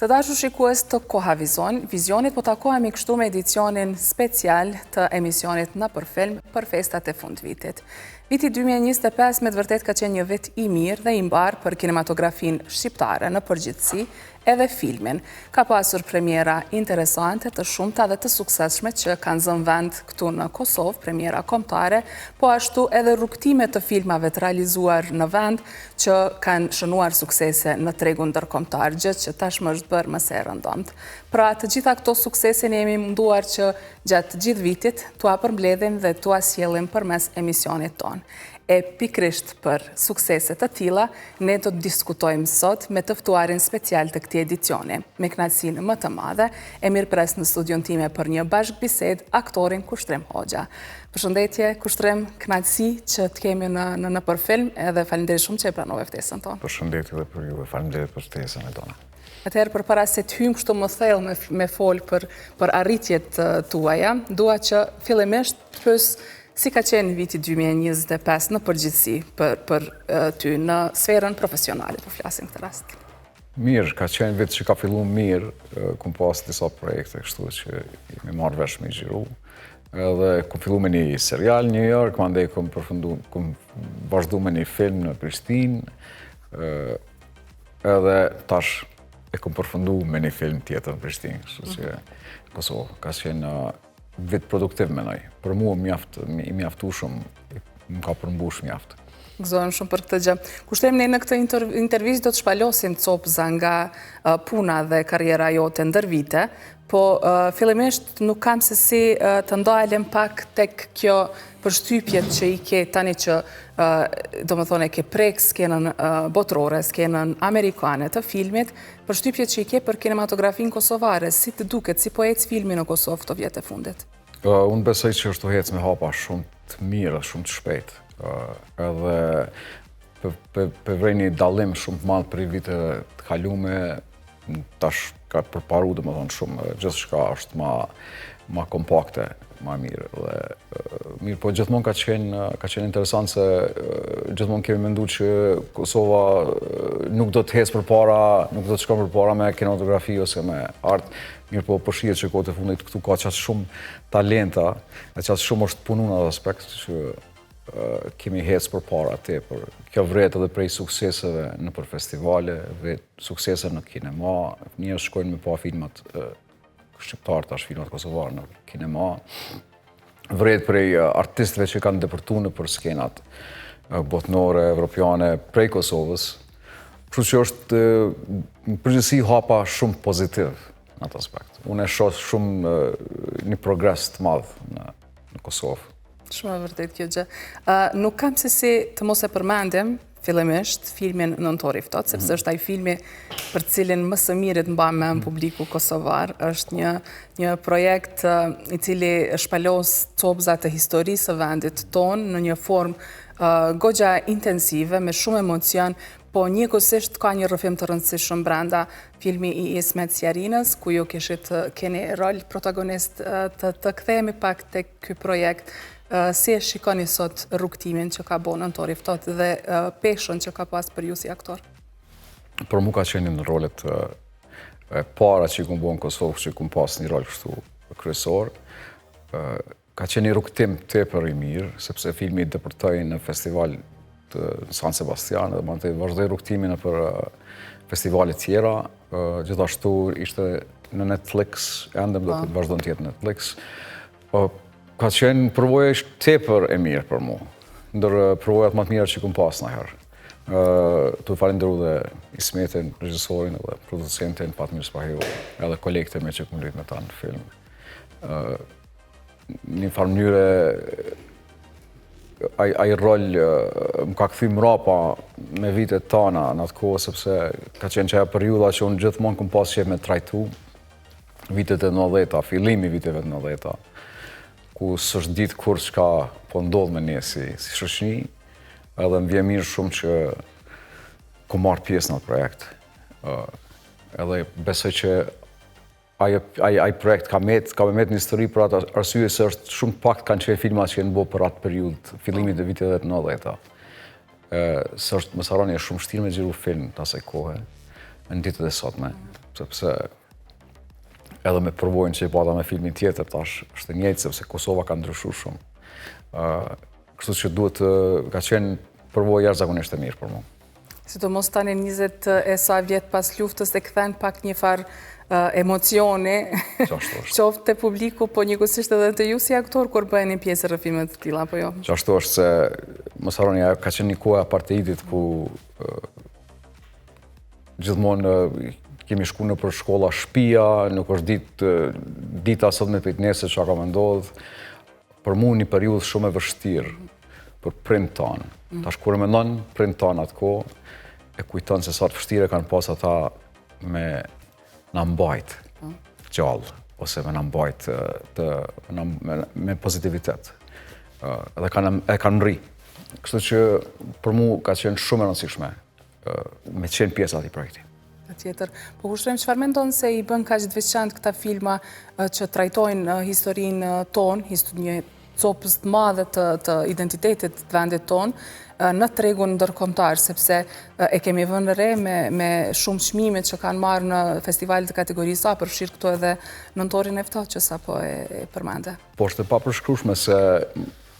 Të dashur shikues të Koha Vizionit, po takohemi kështu me edicionin special të emisionit Në për Film për festat e fundvitit. Viti 2025 me të vërtet ka qenë një vit i mirë dhe i mbar për kinematografin shqiptare në përgjithësi edhe filmin. Ka pasur premiera interesante të shumta dhe të suksesshme që kanë zënë vend këtu në Kosovë, premiera kombëtare, po ashtu edhe rrugtime të filmave të realizuar në vend që kanë shënuar suksese në tregun ndërkombëtar, gjë që tashmë është bërë më së rëndomtë. Pra, të gjitha këto suksese ne jemi munduar që gjatë gjithë vitit t'ua përmbledhim dhe t'ua sjellim përmes emisionit tonë. E pikrisht për sukseset të tilla, ne do të diskutojmë sot me të ftuarin special të këtij edicioni. Me kënaqësinë më të madhe, e mirëpres në studion time për një bashkëbisedë aktorin Kushtrim Hoxha. Përshëndetje, Kushtrim, kënaqësi që të kemi në për film, edhe faleminderit shumë që e pranove ftesën tonë. Përshëndetje edhe për ju, faleminderit për ftesën e tona. Atëherë, përpara se të hyjmë kështu më thellë me fol për arritjet tuaja, dua që fillimisht të pyes si ka qenë viti 2025 në përgjithësi për ty në sferën profesionale, po flasim këtë rast. Mirë, ka qenë vit që ka filluar mirë, kum pas disa projekte kështu që më marr vesh me xhiru. Edhe kum filluar me një serial në New York, mandej kum vazhdu me një film në Prishtinë. Edhe tash e kum përfundu me një film tjetër në Prishtinë, kështu që Kosovë ka qenë vit produktiv menoj. Për mua i mjaftu shumë, më ka përmbush mjaft. Gëzohem shumë për këtë gjë. Kushtrim, ne në këtë intervistë do të shpalosim copëza nga puna dhe karriera jote ndër vite, po fillimisht nuk kam se si të ndalem pak tek kjo përshtypjet që i ke tani që do më thone ke prek skenën botërore, skenën amerikane të filmit, përshtypjet që i ke për kinematografin kosovare, si të duket, si po ecë filmi në Kosovë këto vjet e fundit? Unë besoj që është të ecë me hapa shumë të mirë, shumë të shpejt. Edhe për vrej një dalim shumë të madh për i vite të kalume, tash ka përparu dhe më thonë shumë, gjithë shka është ma kompakte, ma mirë. Mirë, po gjithmonë ka qenë interesant se gjithmonë kemi mendu që Kosova nuk do të hecë përpara, nuk do të shkon përpara me kinematografi ose me art. Mirë, po përshihet që kohët e fundit këtu ka qatë shumë talenta, e qatë shumë është punu në aspekt që kemi hecë përpara tepër. Kjo vret edhe prej sukseseve në për festivale, vret suksese në kinema, njerëz shkojnë me pa filmat shqiptar, tash filmat kosovar në kinema. Vret prej artistëve që kanë depërtuar për skenat botnore, evropiane, prej Kosovës. Kështu që është në përgjithësi hapa shumë pozitiv në atë aspekt. Unë e shoh shumë një progres të madh në Kosovë. Shumë e vërtet kjo gjë. Nuk kam se si të mos e përmendim fillimisht filmin Nëntori ftohtë, sepse është ai filmi për cilin më së miri mbam me publiku kosovar. Është një projekt i cili shpalos copëza të historisë së vendit tonë në një formë goxha intensive, me shumë emocion, po njëkohësisht ka një rrëfim të rëndësishëm brenda, filmi i Ismet Sjarinës, ku ju keni rol protagonist, të kthehemi pak tek ky projekt. Si e shikoni sot rrugtimin që ka bo Nëntori ftohtë dhe peshën që ka pas për ju si aktor? Për mu ka qenë në rolet para që i kum bo në Kosovë, që i kum pas një rol kështu kryesor. Ka qenë një rrugtim tepër i mirë, sepse filmi depërtoi në festival të San Sebastian dhe mandej vazhdoi rrugtimin për festivale tjera. Gjithashtu ishte në Netflix, ende do të vazhdon të jetë Netflix. Ka qenë përvoja tepër e mirë për mu, ndër përvojat më të mira që kum pas ndonjëherë. Tu falenderoj dhe Ismetin, regjisorin dhe producentin Fatmir Spahiu, edhe kolegët e mi që kum luajtur me ta në film. Në një farë mënyre ai rol më ka kthy mrapa me vitet tana në atë kohë, sepse ka qenë që ajo periudha që unë gjithmonë kum pas qejf me trajtu, vitet e 90-ta, fillimi viteve të 90-ta. Ku s'është ditë kur çka po ndodh me ne si shoqëri, edhe më vjen mirë shumë që ku marr pjesë në atë projekt. Edhe besoj që ai projekt ka me një histori për atë arsye se është shumë pak kanë qenë filma që janë bërë për atë periudhë, fillimit të viteve të 90-ta. Se është më saroni është shumë vështirë me xhiru film të asaj kohe, në ditët e sotme. sepse edhe me përvojnë që i pata me filmin tjetër, tash është njëjtë, sepse Kosova ka ndryshuar shumë. Kështu që duhet ka qenë përvojë jashtëzakonisht e mirë për mua. Sidomos tani 20 e sa vjet pas luftës e kthen pak një farë emocione, qoftë te publiku, po njëkohësisht edhe te ju si aktor kur bëheni pjesë rreth filmeve të tilla, apo jo? Qashtu është se, mos harroni, ajo ka qenë një kohë apartheidit ku gjithmonë kemi shku në për shkolla shtëpia, nuk është dita sot me pejtnese që ka më ndodhë. Për mu një periudhë shumë e vështirë për prind tanë. Tash kur e mendon prind tanë atë kohë, e kujton se sa të vështirë kanë pas ata me na mbajt gjallë, ose me na mbajt me pozitivitet. Edhe kanë rri. Kështu që për mu ka qenë shumë e rëndësishme me qenë pjesë atij projekti. Tjetër. Po kushtojmë çfarë mendon se i bën kaq të veçantë këta filma që trajtojnë historinë tonë, një copës të madhe të identitetit të vendit tonë në tregun ndërkombëtar, sepse e kemi vënë re me shumë çmimet që kanë marrë në festivalet të kategorisë A, përfshirë këtu edhe Nëntorin e ftohtë që sapo e përmende. Po është e papërshkrueshme se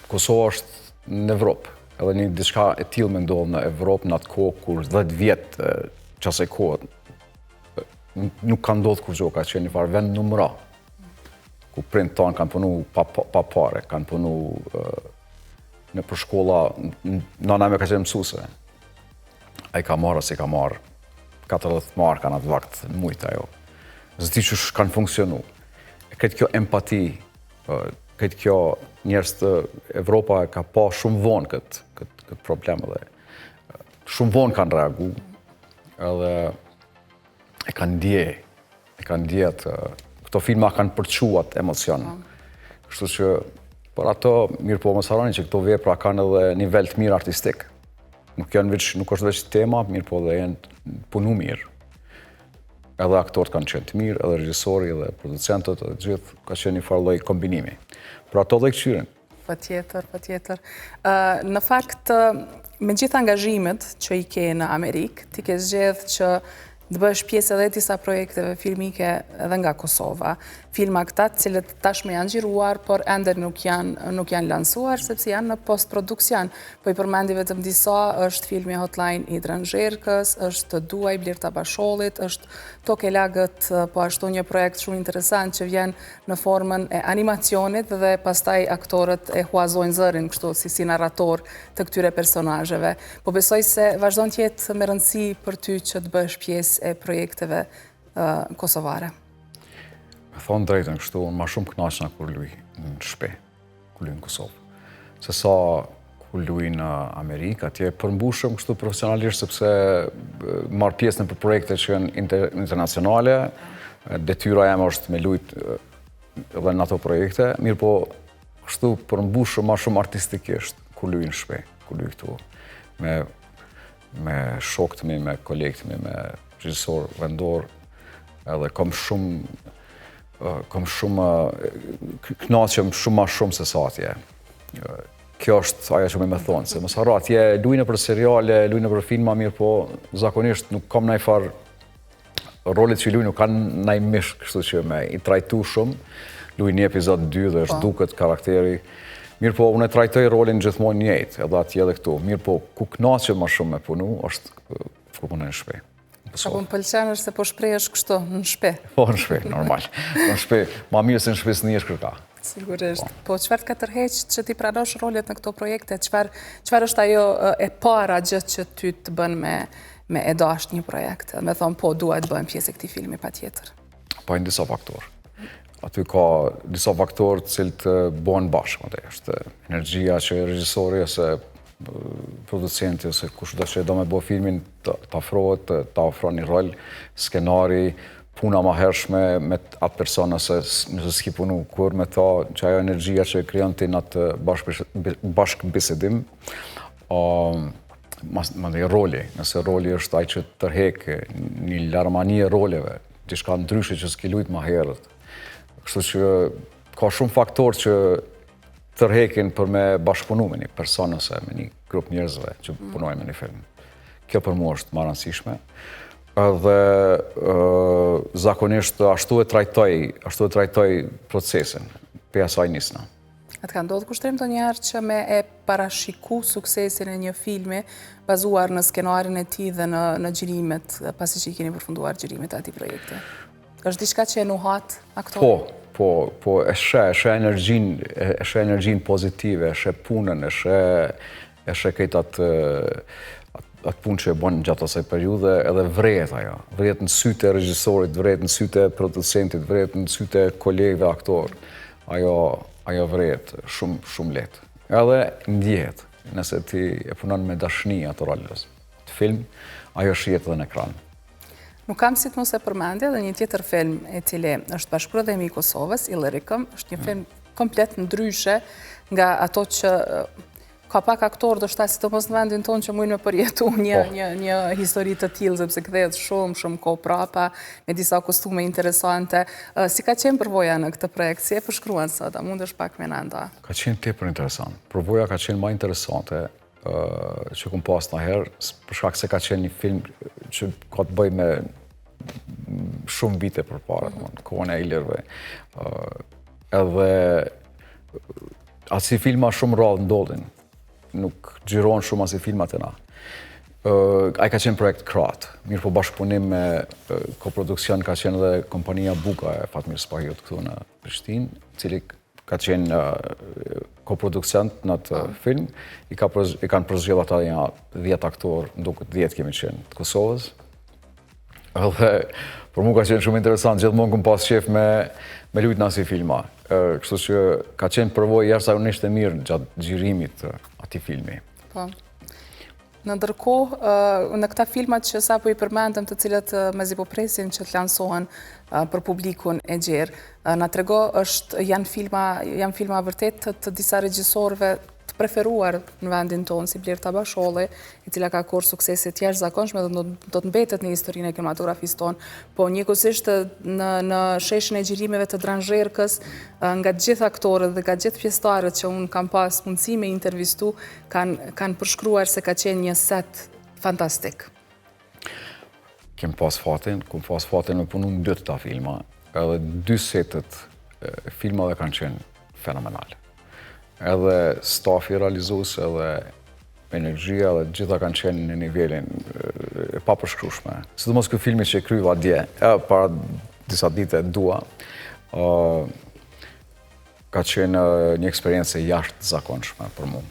Kosova është në Evropë, edhe një diçka e tillë më ndodh në Evropë në atë kohë kur 10 vjet çasaj kohë nuk ka ndodhur kurrë, ka qenë një farë vend numra, ku prind tanë kanë punu pa pare, kanë punu në për shkolla, nana me ka qenë mësuse. A i ka marrë, si ka marrë, 40 marka në atë vakt, në mujtë ajo. Zdi që kanë funksionu. Këtë kjo empati, këtë kjo njerëz të Evropa ka pa shumë vonë këtë problem edhe. Shumë vonë kanë reagu, edhe e kanë ndjetë, këto filma kanë përquat emocion. Kështu që, për ato, mirë po mos harroni që këto vepra kanë edhe nivel të mirë artistik. Nuk është veç tema, mirë po dhe jenë punu mirë. Edhe aktorët kanë qenë të mirë, edhe regjisori, edhe producentët, edhe gjithë, ka qenë një farë lloj kombinimi. Për ato dhe këqyrin. Patjetër. Në fakt, me gjithë angazhimet që i ke në Amerikë, ti ke zgjedhë që të bësh pjesë edhe disa projekteve filmike edhe nga Kosova. Filma këta të cilët tashmë janë xhiruar, por ende nuk janë lansuar, sepse janë në post-produksion. Po i përmendi vetëm disa, është filmi Hotline i Dranxherkës, është Duaj Blerta Bashollit, është Tokë e Lagët, po ashtu një projekt shumë interesant që vjen në formën e animacionit dhe pastaj aktorët e huazojnë zërin kështu si narrator të këtyre personazheve. Po besoj se vazhdon të jetë me rëndësi për ty që të bësh pjesë e projekteve kosovare. Me thonë drejtën kështu, unë ma shumë kënaqna kur luj në shtëpi, kur luj në Kosovë. Se sa kur luj në Amerikë, atje përmbushëm kështu profesionalisht sepse marr pjesë në projekte që janë internacionale, detyra jam është me lujt edhe në ato projekte, mirë po kështu përmbushëm ma shumë artistikisht kur luj në shtëpi, kur luj këtu. Me shokët mi, me kolegët mi, me regjisor vendor, edhe kam shumë kënaqem shumë ma shumë se sa atje. Kjo është ajo që me thonë, se mos harro, atje lujnë për seriale, lujnë për filma mirë, po zakonisht nuk kam ndaj farë rolet që lujnë, nuk kanë ndaj mish, kështu që me i trajtu shumë, lujnë një epizod 2 dhe është duket karakteri. Mirë po, unë e trajtoj rolin gjithmonë njëjtë, edhe atje edhe këtu. Mirë po, ku kënaqem ma shumë me punu, është ku punoj në shtëpi. Apo më pëlqen është se po shprehesh kështu në shtëpi. Po në shtëpi, normal. Në shtëpi, ma mirë se në shtëpi s'njesh kërka. Sigurisht. Po çfarë të ka tërheqë që ti pranosh rolet në këto projekte? Çfarë është ajo e para gjë që ty të bën me e dasht një projekt? Me thonë, po, dua të bëjmë pjesë e këtij filmi patjetër. Po në disa faktorë. Aty ka disa faktorë të cilët bëhen bashkë. Është energjia që regjisori ose producenti ose kush do që do me bo filmin të afrohet, të ofron një rol, skenari, puna ma hershme me atë persona se nëse s'ki punu kur me ta, që ajo energjia që krijon ti në atë bashkë bisedim, mandej roli, nëse roli është ai që tërhek një larmani e roleve, diçka ndryshe që s'ki lujt ma herët. Kështu që ka shumë faktorë që tërhekin për me bashkëpunu me një person ose me një grup njerëzve që punojnë me një film. Kjo për mua është më rëndësishme. edhe zakonisht ashtu e trajtoj procesin, për asaj nisna. A të ka ndodhë kushtrim të njerë që me e parashiku suksesin e një filmi bazuar në skenarin e ti dhe në gjirimet, pasi që i keni përfunduar gjirimet e ati projekte? Është diçka që e nuhat aktorin? Po, e shë energjin pozitive, e shë punën, e shë këtë atë punë që e bënë gjatë asaj periudhe, edhe vrejet ajo. Vrejet në sytë e regjisorit, vrejet në sytë e producentit, vrejet në sytë e kolegëve aktor. Ajo vrejet shumë letë. Edhe ndjehet, nëse ti e punon me dashni ato rolës. Të film, ajo shihet edhe në ekran. Nuk kam si të mos e përmendje dhe një tjetër film e cili është Bashkëprodhimi i Kosovës, Illyricum, është një film komplet ndryshe nga ato që ka pak aktor do shta si të mos në vendin tonë që mujnë me përjetu një histori të tillë, sepse kthehet shumë kohë prapa, me disa kostume interesante. Si ka qenë përvoja në këtë projekt? Si e përshkruan sot? A mundesh pak me nda? Ka qenë tepër interesant. Përvoja ka qenë më interesante që kum pas njëherë, për shkak se ka qenë një film që ka të bëj me shumë vite përpara, në kohën e Illyrëve. Edhe asi filma shumë rrallë ndodhin. Nuk gjirohen shumë asi filmat e na. Ai ka qenë projekt krahët. Mirë po bashkëpunim me koproduksion ka qenë dhe kompania Buka e Fatmir Spahiut këtu në Prishtinë, cili ka qenë koproduksion në atë film. I kanë përzgjedhur ata janë 10 aktorë, duket 10 kemi qenë të Kosovës. Edhe për mua ka qenë shumë interesant, gjithmonë kum pas qef me lujt në asi filma. Kështu që ka qenë përvojë jashtëzakonisht e mirë gjatë xhirimit të atij filmi. Po. Në ndërkohë, në këta filmat që sapo i përmendëm, të cilët mezi po presin që të lansohen për publikun e gjerë, na trego janë filma vërtet të disa regjisorëve të preferuar në vendin tonë, si Blerta Basholli, i cila ka korë suksesit jashtëzakonshme dhe do të mbetet në historinë e kinematografisë tonë, po njëkohësisht në sheshin e gjirimeve të Dranzherkës, nga gjithë aktorët dhe nga gjithë pjesëtarët që unë kam pas mundësi me intervistu, kanë përshkruar se ka qenë një set fantastik. Kum pas fatin me punu në 2 ta filma, edhe 2 setet filmave kanë qenë fenomenale. Edhe stafi realizues, edhe energjia, edhe gjitha kanë qenë në nivelin e papërshkrueshme. Sidomos ky filmi që e kryeva dje, para disa dite dua, ka qenë një eksperiencë jashtëzakonshme për mua.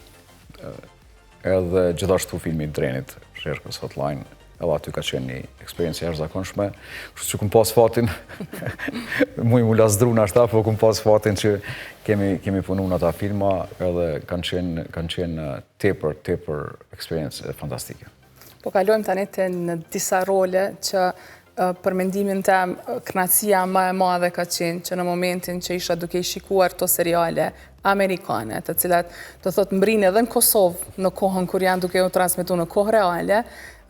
Edhe gjithashtu filmi Drenit, Zherkës Hotline, edhe aty ka qenë një eksperiencë jashtëzakonshme. Kështu që kum pas fatin, mu lasdru në ashta, po kum pas fatin që kemi punu në ata filma, edhe kanë qenë tepër eksperiencë fantastike. Po kalojmë tani në disa role që për mendimin tem kënaqësia më e madhe ka qenë që në momentin që isha duke i shikuar to seriale amerikane, të cilat do thot mbrinë edhe në Kosovë në kohën kur janë duke u transmetuar në kohë reale,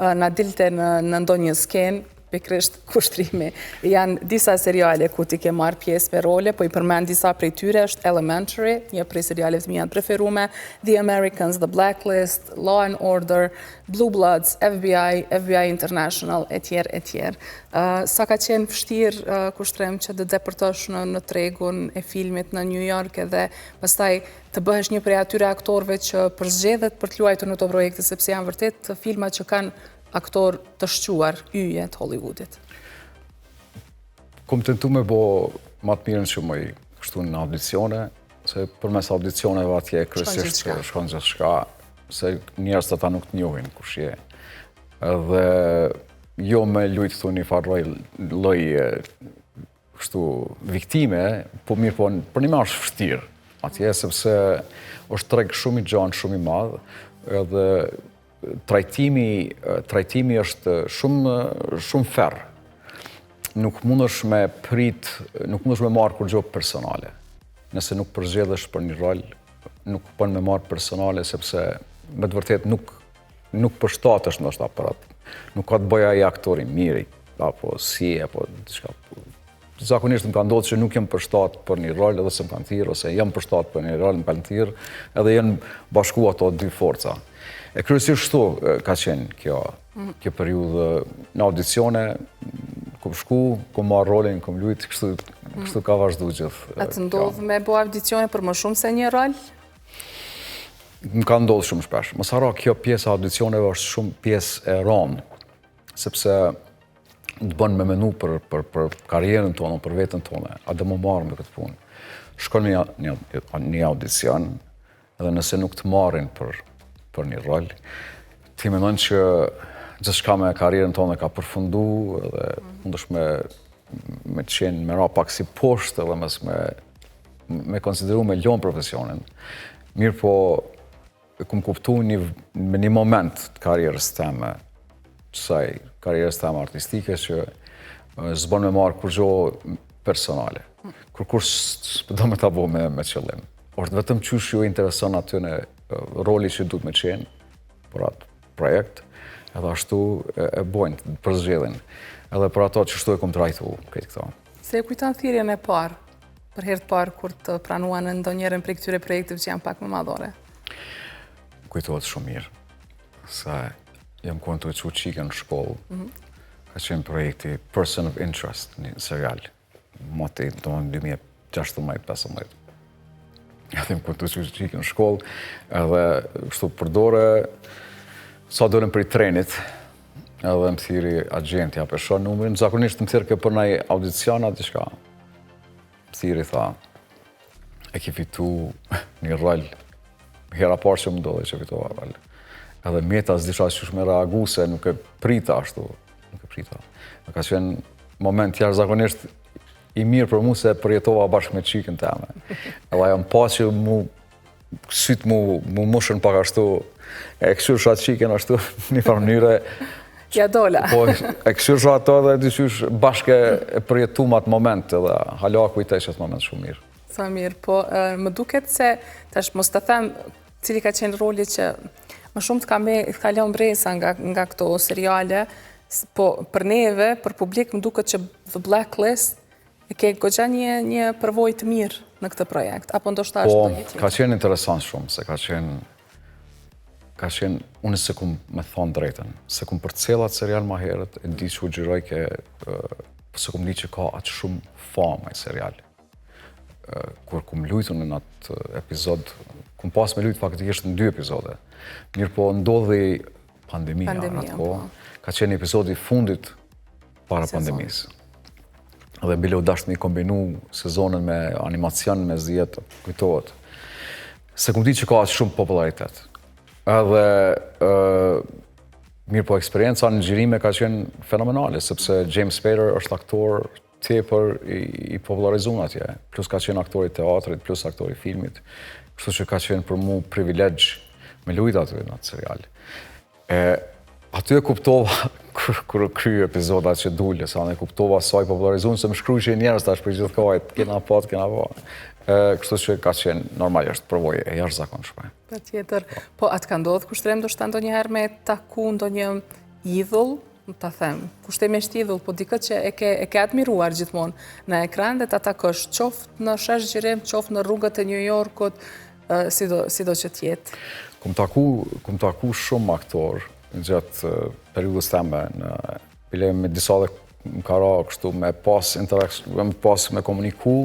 na dilte në ndonjë skenë, pikërisht kushtrimi. Janë disa seriale ku ti ke marrë pjesë me role, po i përmend disa prej tyre, është Elementary, një prej serialeve të mia të preferuara, The Americans, The Blacklist, Law and Order, Blue Bloods, FBI International, etj. Sa ka qenë vështirë kushtrim që të depërtosh në tregun e filmit në New York edhe pastaj të bëhesh një prej atyre aktorëve që përzgjedhet për të luajtur në to projekte, sepse janë vërtet filma që kanë aktor të shquar yje të Hollywoodit. Kom tentu me bo më të mirën që më i kështu në audicione, se përmes audicioneve atje kryesisht shkon gjithë shka, se njerëz të ta nuk të njohin kush je. Edhe jo me lujt thu një farë lloj kështu viktime, po mirë po për një marrë është vështirë atje, sepse është treg shumë i gjanë, shumë i madh, edhe trajtimi është shumë ferr. Nuk mundesh me marrë kur gjë personale. Nëse nuk përzgjedhesh për një rol, nuk bën me marrë personale, sepse me të vërtet nuk përshtatesh ndoshta për atë. Nuk ka të bëja ai aktori mirë, apo si, apo diçka. Zakonisht më ka ndodhur që nuk jam përshtat për një rol edhe se më kanë thirrë, ose jam përshtat për një rol, më kanë thirrë, edhe janë bashkuar ato 2 forca. E kryesisht kështu ka qenë kjo kjo periudhë në audicione, kom shku, kom marrë rolin, kom lujt, kështu ka vazhdu gjithë. A të ndodhë me bo audicione për më shumë se një rol? Më ka ndodhë shumë shpesh. Mos haro, kjo pjesë audicioneve është shumë pjesë e ronë, sepse të bënë me menu për karierën tonë, për vetën tonë, a dhe më marrë me këtë punë. Shkon një audicion, edhe nëse nuk të marrin për një rol, ti mendon që gjithçka me karierën tonë ka përfundu, edhe mundesh me qenë me ra pak si poshtë, edhe me konsideru me ljonë profesionin. Mirë po, kum kuptu me një moment të karierës teme, qësaj karierës teme artistike, që zbon me marrë kur gjo personale. Kur s'do me ta bo me qëllim. Orë vetëm qysh ju intereson aty në roli që duhet me qenë për atë projekt, edhe ashtu e bojnë për zgjedhin. Edhe për ato që shtu e kom të rajtu këtë këto. Se e kujton thirrjen e parë, për herë të parë kur të pranuan në ndonjërin prej këtyre projekteve që janë pak më madhore? Kujtohet shumë mirë, se jam konë të equ qike në shkollë, ka qenë projekti Person of Interest, një serial, moti në 2016-2015. Edhe jam konë të equ qike në shkollë, edhe kështu përdore, sa dolem për i trenit, edhe më thiri agenti, ja përshon numërin, zakonisht më thirë për nëj audiciona, diçka. Më thiri, tha, e ki fitu një rol, hera parë që më ndodhe që fitova rol. Edhe mjeta s'disha që me reagu se nuk e prita ashtu, nuk e prita. Në ka qenë moment jashtëzakonisht i mirë për mu se përjetova bashkë me qikën teme. Edhe jam pa që sytë mu mushën pak ashtu, e këshur shatë qikën ashtu, një farë mënyre. Ja dola. Po, e këshur shatë ato dhe dyqysh bashkë e përjetu ma atë moment, edhe hala kujtej që atë moment shumë mirë. Sa mirë, po më duket se, tash mos të them, cili ka qenë roli që më shumë të ka lënë bresa nga këto seriale, po për neve, për publik, më duket që The Blacklist e ke goxha një përvojë të mirë në këtë projekt, apo ndoshta është ndonjë tjetër? Po, ka qenë interesant shumë, se ka qenë, unë se kum me thonë drejten, se kum për celat serial ma herët, e di që u gjyroj se kum di që ka atë shumë fama i serial. Kur kum lujtu në atë epizod, kum pas me lujtë faktikisht në 2 epizode. Mirë po ndodhi pandemia në atë ko, ka qenë epizodi fundit para pandemisë. Dhe bile u dashtë me i kombinu sezonën me animacion, me zjetë, kujtohet. Se kum di që ka atë shumë popularitet. Edhe, mirë po eksperienca në gjirime ka qenë fenomenale, sepse James Spader është aktor tepër i popularizun atje, plus ka qenë aktori teatrit, plus aktori filmit, kështu që ka qenë për mu privilegj me lujt aty në atë serial. Aty e kuptova, kër kryu epizodat që dulje, sa ne kuptova sa i popularizun, se më shkruj që njerës tash për gjithë kohajt, kena po. Kështu që ka qenë normalisht përvojë e jashtëzakonshme. Patjetër, po atë ka ndodhur kushtrim ndoshta ndonjëherë me taku ndonjë idhull, ta them, kushtimisht idhull, po dikët që e ke admiruar gjithmonë në ekran dhe ta takosh qoftë në shesh xhirim, qoftë në rrugët e New Yorkut, sido që t'jetë. Kum taku shumë aktor gjatë periudhës teme, bile me disa dhe më ka ra kështu me pas interakcion, me komuniku,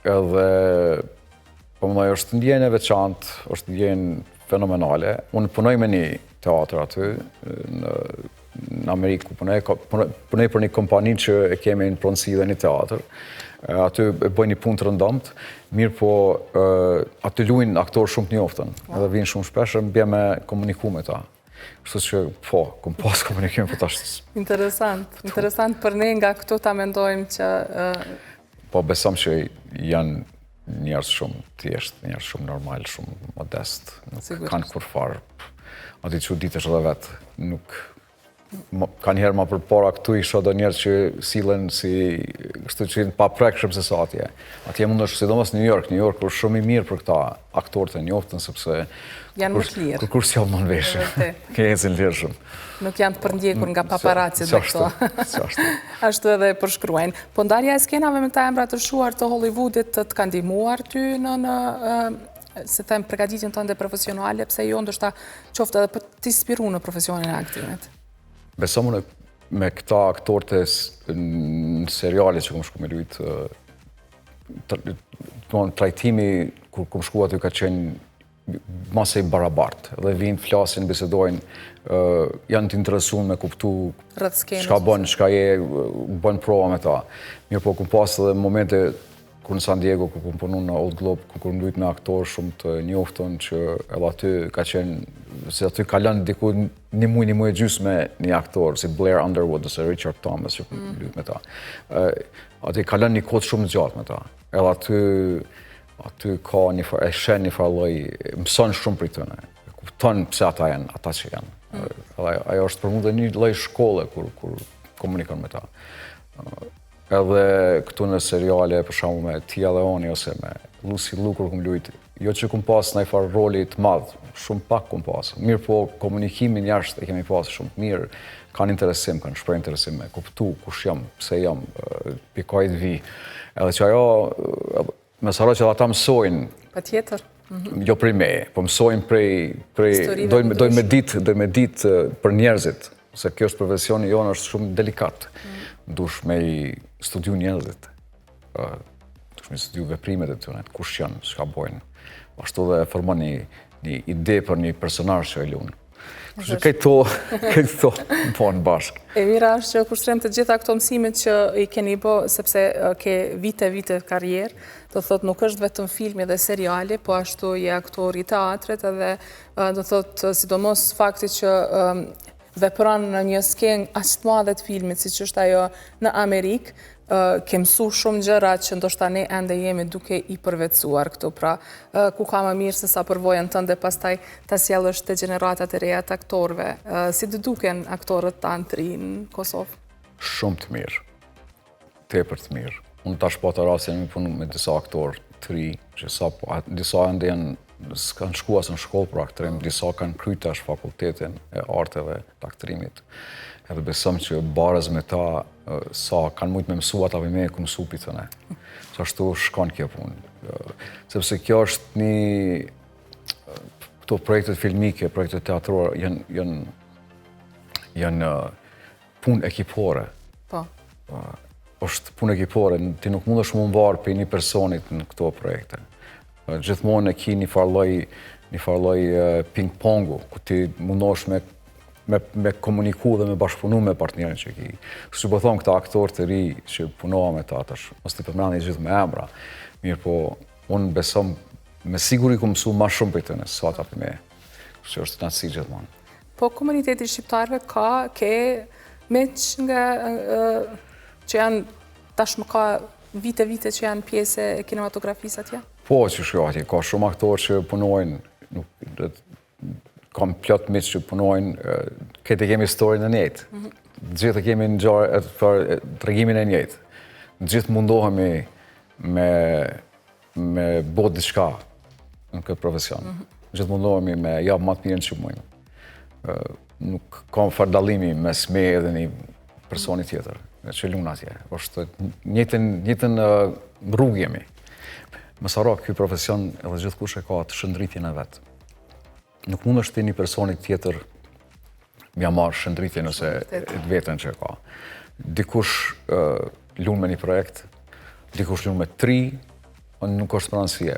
edhe po më është ndjenjë e veçantë, është ndjenjë fenomenale. Unë punoj me një teatr aty, në Amerikë, punoj për një kompani që e kemi në pronësi dhe një teatr. Aty e bëj një punë të rëndomt, mirë po aty luajnë aktorë shumë të njoftën, edhe vinë shumë shpesh, më bje me komuniku me ta. Kështu që po, kum pas komunikim për tash. Interesant për ne nga këtu ta mendojmë që... Po besam që janë njerëz shumë thjesht, njerëz shumë normal, shumë modest, nuk kanë kur farë. Ati që ditësh edhe vetë, nuk... Ka njëherë ma përpara këtu isha do njerëz që sillen si kështu që pa prekshëm se sa atje. Atje mund është sidomos New York është shumë i mirë për këta aktorët e njoftën, sepse janë më të lirë. Kur s'jallë më në veshë, ke ecin lirë shumë. Nuk janë të përndjekur nga paparacit dhe këto. Ashtu edhe përshkruajnë. Po ndarja e skenave me këta emra të shuar të Hollywoodit të ka ndihmuar ty në se them, përgatitjen tënde profesionale, pse jo ndoshta qoftë edhe për të inspiruar në profesionin e aktimit? Besoj me këta aktorët në seriale që kom shku me lujt, trajtimi kur kom shku aty ka qenë masë i barabartë, dhe vinë, flasin, bisedojnë, janë të interesuar me kuptu çka bën, çka bën prova me ta. Mirë po, kom pas edhe momente kur në San Diego, kur kom punu në Old Globe, kur kom lujt me aktorë shumë të njoftën, që edhe aty ka qenë, se aty ka lënë diku një muj e gjysmë me një aktor, si Blair Underwood ose Richard Thomas, që kom lujt me ta. Aty ka lënë një kohë shumë gjatë me ta. Edhe aty ka e shen një farë lloj, mëson shumë prej tyre. Kupton pse ata janë, ata që janë. Ajo është për mua një lloj shkolle kur komunikon me ta. Edhe këtu në seriale, për shembull me Tia Leoni ose me Lucy Liu kur kom lujt, jo që kom pas ndaj farë roli të madh, shumë pak kom pas. Mirë po, komunikimin jashtë e kemi pas shumë mirë, kanë interesim, kanë shpreh interesim me kuptu kush jam, pse jam, pikaj të vi. Edhe që ajo, me saro që ata mësojnë. Patjetër. Jo prej me, po mësojnë prej doj me ditë për njerëzit, se kjo është profesioni jonë është shumë delikat. Dush me i studiu njerëzit, dush me i studiu veprimet e tyre, kush janë, çka bojnë. Ashtu dhe formon një ide për një personazh që e lunë. Kështu këto bojnë bashkë. E mira është që kushtrim të gjitha këto mësimet që i keni bë, sepse ke vite karrierë, do thot nuk është vetëm filmi dhe seriale, po ashtu je aktor i teatrit edhe do thot sidomos fakti që vepron në një skenë aq të madhe të filmit, siç është ajo në Amerikë, ke mësu shumë gjëra që ndoshta ne ende jemi duke i përvetësuar këtu, pra ku ka më mirë se sa përvojën tënde pastaj ta sjellësh te gjeneratat e reja të aktorëve. Si të duken aktorët tanë të rinj në Kosovë? Shumë të mirë, tepër të mirë. Unë tash po të rastin me punu me disa aktorë të ri, që disa ende janë s'kanë shku asë në shkollë për aktrim, disa kanë kryta është fakultetin e arteve të aktrimit. Edhe besëm që barës me ta, sa kanë mujtë me mësu ata për me e ku mësu për të ne. Që ashtu shkon kjo punë. Sepse kjo është këto projektet filmike, projektet teatrore, janë punë ekipore. Po. është punë ekipore, ti nuk mund është më mbarë për një personit në këto projekte. Gjithmonë e ki një farloj ping-pongu, ku ti mundosh me komuniku dhe me bashkëpunu me partnerin që ki. Kështu po thonë këta aktorë të ri që punoha me ta, mos t'i përmendni gjithë me emra. Mirë po, unë besom, me siguri ku mësu ma shumë për të në sata për me. Kështu është të nësi gjithmonë. Po komuniteti shqiptarve ke meq nga që janë tashmë ka vite që janë pjesë e kinematografisë atje? Po, që shkjo, ka shumë aktorë që punojnë, kam plot miq që punojnë, këtë e kemi historinë e njëjtë. Gjithë kemi në gjarë për tregimin e njëjtë. Gjithë mundohemi me bot diçka në këtë profesion. Gjithë mundohemi me japë matë mirën që mujmë. Nuk kam fardalimi mes me edhe një personi tjetër, që lunë atje. është njëtën rrugë jemi. Mësaro, këj profesion edhe gjithë kush e ka të shëndritjen e vetë. Nuk mund është një personit tjetër mja marë shëndritjen ose vetën që ka. Dikush lunë me një projekt, dikush lunë me 3, nuk është më rëndësi e.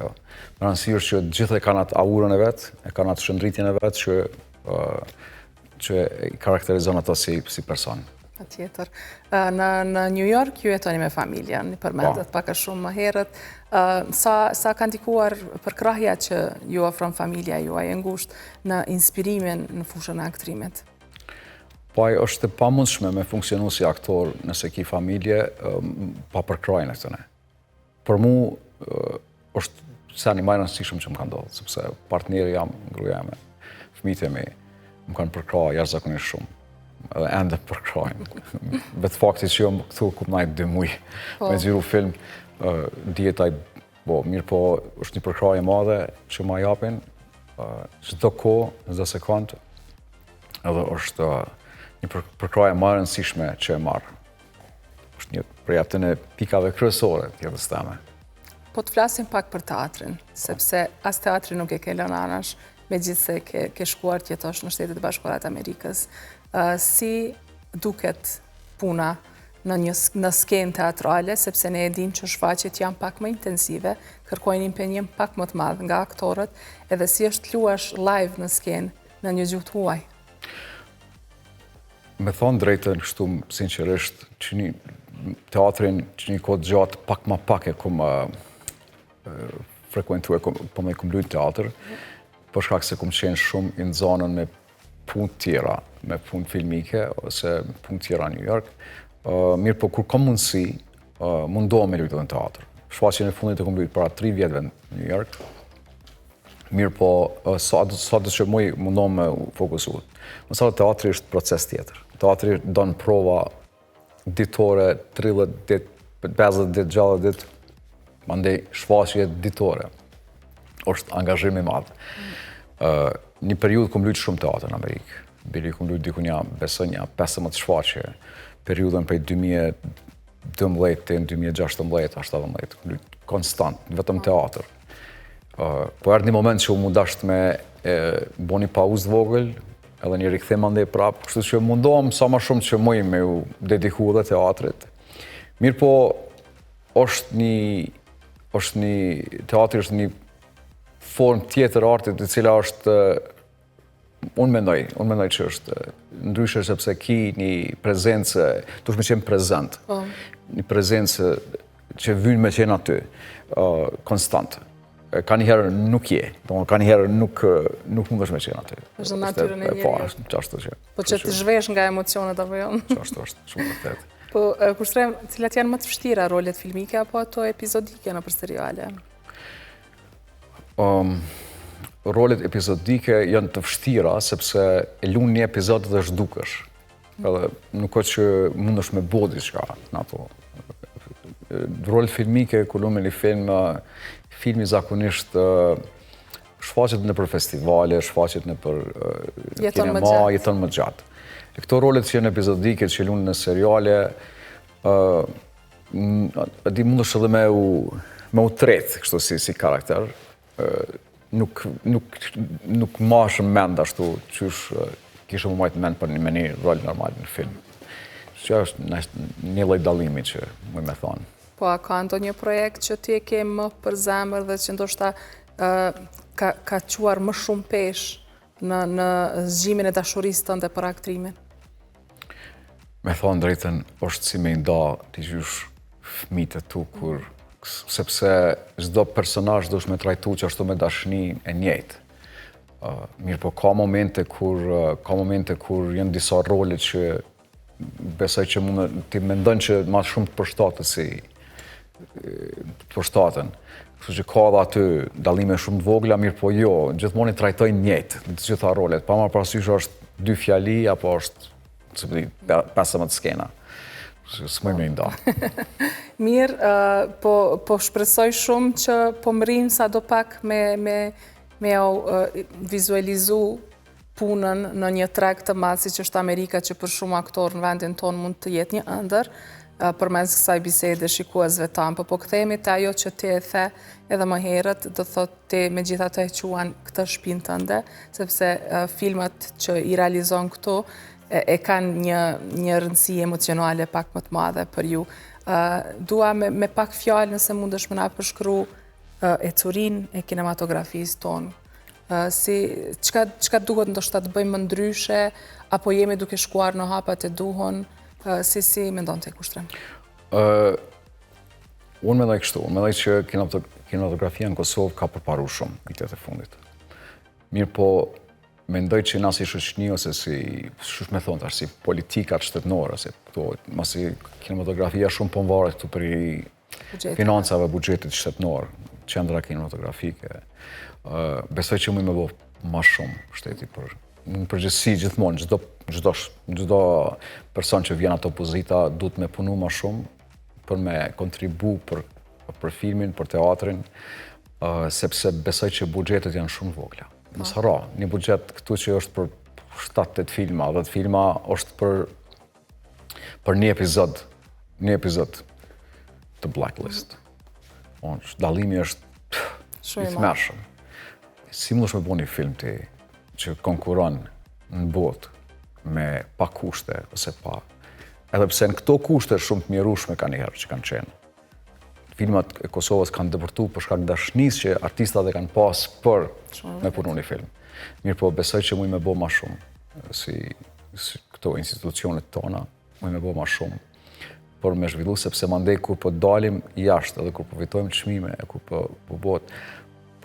Më rëndësi është që gjithë e kanë atë aurën e vetë, e kanë atë shëndritjen e vetë që i karakterizon ato si person. Tjetër. Në New York ju jetoni me familjen, një përmendet pak a shumë më herët. Sa ka ndikuar përkrahja që ju ofron familja juaj e ngushtë në inspirimin në fushën e aktrimit? Po ajo është e pamundshme me funksionu si aktor nëse ki familje pa përkrahjen e këtëne. Për mu është se një majë rëndësishëm që më ka ndodhë, sepse partneri jam, gruaja me, fëmijët e mi, më kanë përkrahë jashtëzakonisht shumë. Edhe ende përkrajnë. Vetë fakti që jam këtu ku najtë 2 muaj me gjiru film, djetaj, mirë po është një përkrajë madhe që ma japin, çdo kohë, çdo sekundë, edhe është një përkrajë ma rëndësishme që e marë. është një prej atyne pikave kryesore të jetës teme. po të flasim pak për teatrin, sepse as teatri nuk e ke lënë anash, megjithse ke shkuar të jetosh në Shtetet e Bashkuara të Amerikës. Si duket puna në skenë teatrale, sepse ne e dim që shfaqjet janë pak më intensive, kërkojnë impenjim pak më të madh nga aktorët, edhe si është luash live në skenë në një gjuhë huaj. Me thonë drejtën, kështu sinqerisht, që një teatrin që një kohë gjatë pak e kom frekuentuar, po me kom luajtur teatr, për shkak se kom qenë shumë në zonën me punë tjera, me punë filmike ose punë tjera në New York. Mirë po kur kom mundësi, mundohem me luajtur në teatr. Shfaqjen e fundit e kom luajtur para 3 vjetëve në New York. Mirë po, sa të që mundohem me fokusu. Më sa teatri është proces tjetër. Teatri don prova ditore, 30 ditë, 50 ditë, 60 ditë, mandej shfaqje ditore. Është angazhim i madh. Një periudhë kom luajtur shumë teatr në Amerikë. Bili kom luajtur diku besoj 15 shfaqje. Periudhën prej 2012 të 2016-17, kom luajtur konstant, vetëm teatr. Po erdhi një moment që u mundasht me bo një pauzë vogël, edhe një rikthim andej prapë, kështu që mundohem sa më shumë që muj me u dediku edhe teatrit. Mirë po, teatri është një formë tjetër artit, e cila është, unë mendoj që është ndryshe sepse ki një prezencë, dush me qenë prezent, një prezencë që vynë me qenë aty, konstant. Ka njëherë nuk je, ka njëherë nuk mundesh me qenë aty. Është në natyrën e njeriut. Po, qashtë që. Po që të zhvesh nga emocionet apo jo? Qashtë është, shumë vërtet. Po, kushtrem, cilat janë më të vështira rolet filmike apo ato epizodike në për seriale? Rolet epizodike janë të vështira sepse e lunë një epizod dhe zhdukesh. Edhe nuk ka që mundesh me bo diçka në ato. Rolet filmike, ku lumë një filmi zakonisht shfaqet në për festivale, shfaqet në për kinema, jeton më gjatë. E këto rolet që janë epizodike, që lunë në seriale, di mundesh edhe me u tretë, kështu si karakter. Nuk mashëm mend ashtu, qysh kishë më majtë mend për me një rol normal në film. Që është një lloj dallimi që më me thonë. Po, a ka ndonjë projekt që ti e ke më për zemër dhe që ndoshta ka quar më shumë pesh në zgjimin e dashurisë tënde për aktrimin? Me thonë drejtën, është si me nda t'i gjysh fëmijët e tu, sepse çdo personazh duhet me trajtu që ashtu me dashni e njëjtë. Mirë po ka momente kur janë disa role që besoj që mund t'i mendon që ma shumë të përshtatët si të përshtatën. Kështu që ka dhe aty dallime shumë të vogla, mirë po jo, gjithmonë i trajtojnë njëjtë në të gjitha rolet. Pa marrë parasysh është 2 fjali apo është 15 skena. S'moj me nda. Mirë, po shpresoj shumë që po mërin sa do pak me vizualizu punën në një treg të madh siç është Amerika, që për shumë aktorë në vendin tonë mund të jetë një ëndër, përmes kësaj bisede shikuesve tanë. Po kthehemi te ajo që ti e the edhe më herët, do thotë ti megjithatë e quan këtë shtëpinë tënde, sepse filmat që i realizon këtu e kanë një rëndësi emocionale pak më të madhe për ju. Dua me pak fjalë nëse mundesh më na përshkru ecurinë e kinematografisë tonë. Çka duhet ndoshta të bëjmë më ndryshe, apo jemi duke shkuar në hapat e duhur, si mendon ti Kushtrem? Unë mendoj kështu, unë mendoj që kinematografia në Kosovë ka përparu shumë vitet e fundit. Mirë po, mendoj që na si shoqëni ose si politikat shtetënore, se masi kinematografia shumë po varet këtu për financave, buxhetit shtetënor, qendra kinematografike. Besoj që më bo ma shumë shteti për në përgjithësi gjithmonë, çdo person që vjen ato pozita duhet me punu ma shumë për me kontribu për filmin, për teatrin, sepse besoj që buxhetet janë shumë vogla. Mos harro, një buxhet këtu që është për 7-8 filma, 10 filma është për një epizod të Blacklist. Dallimi është i thmershëm. Si mundesh me bëni një film ti që konkuron në botë me pa kushte ose pa. Edhe pse në këto kushte shumë të mjerueshme kanë herë që kanë qenë. Filmat e Kosovës kanë dëpërtuar për shkak dashurisë që artistat e kanë pas për me punu një film. Mirë po besoj që mund me bë më shumë si këto institucionet tona, mund me bë më shumë për me zhvillu, sepse mandej kur po dalim jashtë edhe kur po fitojmë çmime e kur po bëhet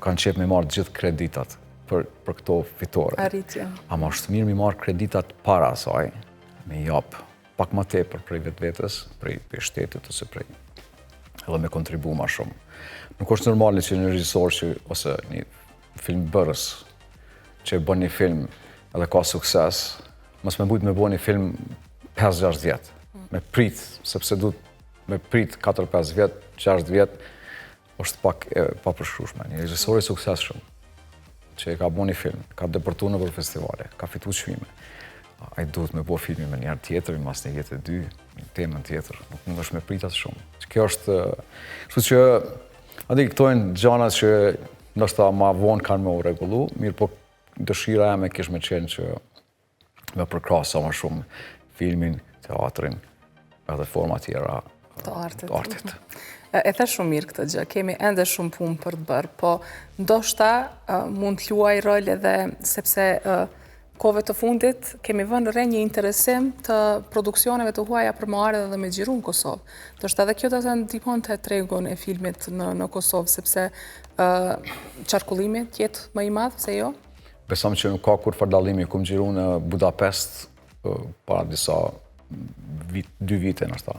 kanë qef me marrë gjithë kreditat për këto fitore. Arritje. Ama është mirë me marrë kreditat para asaj, me jap pak më tepër prej vetvetes, prej shtetit ose prej edhe me kontribu më shumë. Nuk është normal që një regjisor ose një film bërës që bën një film edhe ka sukses, mos me bujt me bën një film 5-6 vjet. Me prit, sepse duhet me prit 4-5 vjet, 6 vjet, është pak pa përshkrueshme. Një regjisor i suksesshëm që e ka bën një film, ka depërtuar nëpër festivale, ka fituar çmime. Ai duhet me bëj filmin me një herë tjetër, mas një jetë e dy, një temën tjetër, nuk mundesh me prit as shumë. Kjo është, kështu që këto janë gjanat që ndoshta më vonë kanë me u rregullu, mirë po dëshira jame kish me qenë që me përkrahas sa më shumë filmin, teatrin, edhe forma tjera të artit. E the shumë mirë këtë gjë, kemi ende shumë punë për të bërë, po ndoshta mund të luaj rol edhe sepse kohëve të fundit kemi vënë re një interesim të produksioneve të huaja për më ardhe dhe me xhiru në Kosovë. Ndoshta edhe kjo do të ndihmonte tregun e filmit në Kosovë, sepse qarkullimi jetë më i madh, se jo? Besoj që nuk ka kurrë dallimi ku xhiru në Budapest para disa 2 vite ndoshta.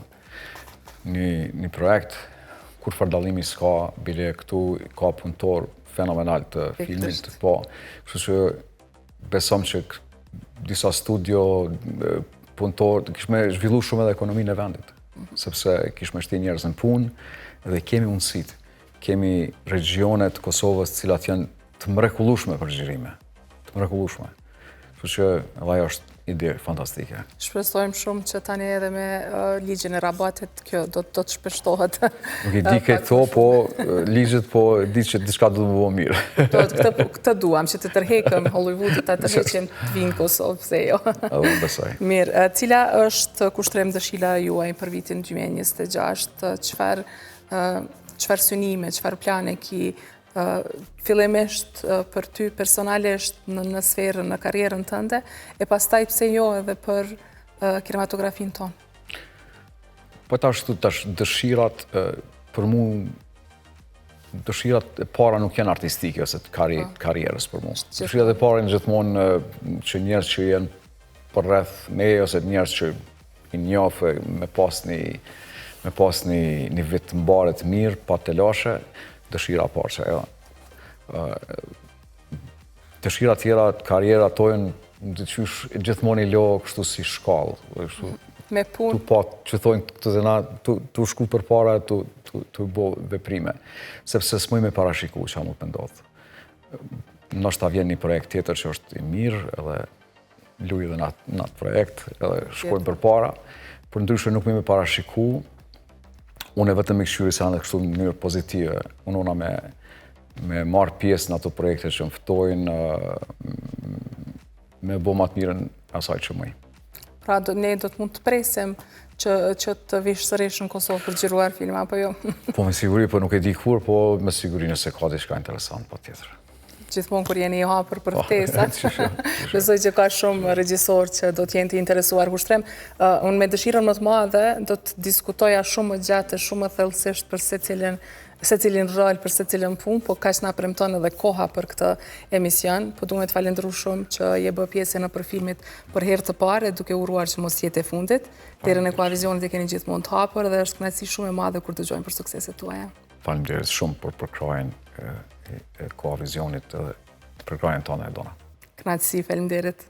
Një projekt kurrë dallimi s'ka, bile këtu ka punëtor fenomenal të filmit, po, kështu që besom që disa studio punëtor kishme zhvillu shumë edhe ekonominë e vendit, sepse kishme shti njerëz në punë dhe kemi mundësit. Kemi regionet Kosovës cilat janë të mrekullueshme për xhirime, të mrekullueshme. Kështu që edhe ajo është ide fantastike. Shpresojmë shumë që tani edhe me ligjin e Rabatit kjo do të shpeshtohet. Nuk i di këto, po ligjet, po di që diçka do të më bëjë mirë. Këtë duam, që të tërheqëm Hollywoodit, të tërheqim të vinë Kosovë, pse jo. Besoj. Mirë, cila është kushtrim dëshila juaj për vitin 2026? Çfarë synime, çfarë plane ki fillimisht për ty personalisht në sferën, në karrierën tënde, e pastaj pse jo edhe për kinematografin tonë? Po tash dëshirat për mu, dëshirat e para nuk janë artistike ose të karrierës për mu. Dëshirat e para janë gjithmonë që njerëz që janë përreth me ose njerëz që i njoh me pas një vit të mbarë të mirë, pa telashe, dëshira parë që ajo. Dëshira tjera, karriera tojnë gjithmonë i lo kështu si shkallë. Me punë? Që thojnë të zena, tu shku për para, tu bo veprime. Sepse s'muj me parashiku që mund të ndodhë. Ndoshta vjen një projekt tjetër që është i mirë, edhe luj edhe në atë projekt, edhe shkojnë për para, për ndryshe nuk me parashiku. Unë e vetëm i këshyri se anë kështu në mënyrë pozitive. Unë ona me marë pjesë në ato projekte që më ftojnë, me bo matë mirën asaj që mëj. Pra, ne do të mund të presim që të vishë sërish në Kosovë për xhiruar filma, apo jo? Po me siguri, po nuk e di kur, po me siguri nëse ka diçka interesant, pa tjetër. Gjithmonë kur jeni i hapur për ftesat. Besoj që ka shumë regjisor që do të jenë të interesuar kushtrem. Unë me dëshirën më të madhe do të diskutoja shumë më gjatë, shumë më thellësisht për secilin rol, për secilin punë, po kaq na premton edhe koha për këtë emision. Po duhet të falenderoj shumë që je bë pjesë në filmit për herë të parë, duke uruar që mos jetë e fundit. Derën e Koavizionit e keni gjithmonë të hapur dhe është kënaqësi shumë e madhe kur dëgjojmë për sukseset tuaja. Faleminderit shumë për përkrajen e Koavizionit dhe përkrajen tonë e dona. Kënaqësi, faleminderit.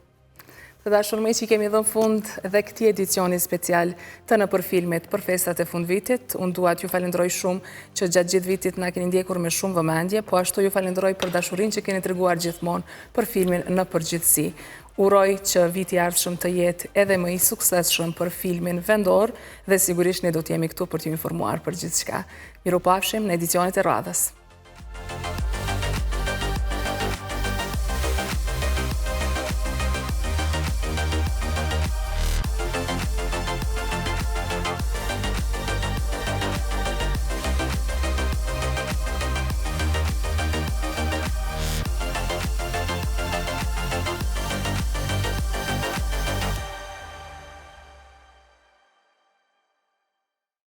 Të dashur miq, që kemi dhënë fund edhe këtij edicioni special të Nëpërfilmit për festat e fundvitit. Unë dua t'ju falenderoj shumë që gjatë gjithë vitit na keni ndjekur me shumë vëmendje, po ashtu ju falenderoj për dashurinë që keni treguar gjithmonë për filmin në përgjithësi. Uroj që viti i ardhshëm të jetë edhe më i suksesshëm për filmin vendor dhe sigurisht ne do të jemi këtu për t'ju informuar për gjithçka. Mirupafshim në edicionet e radhës.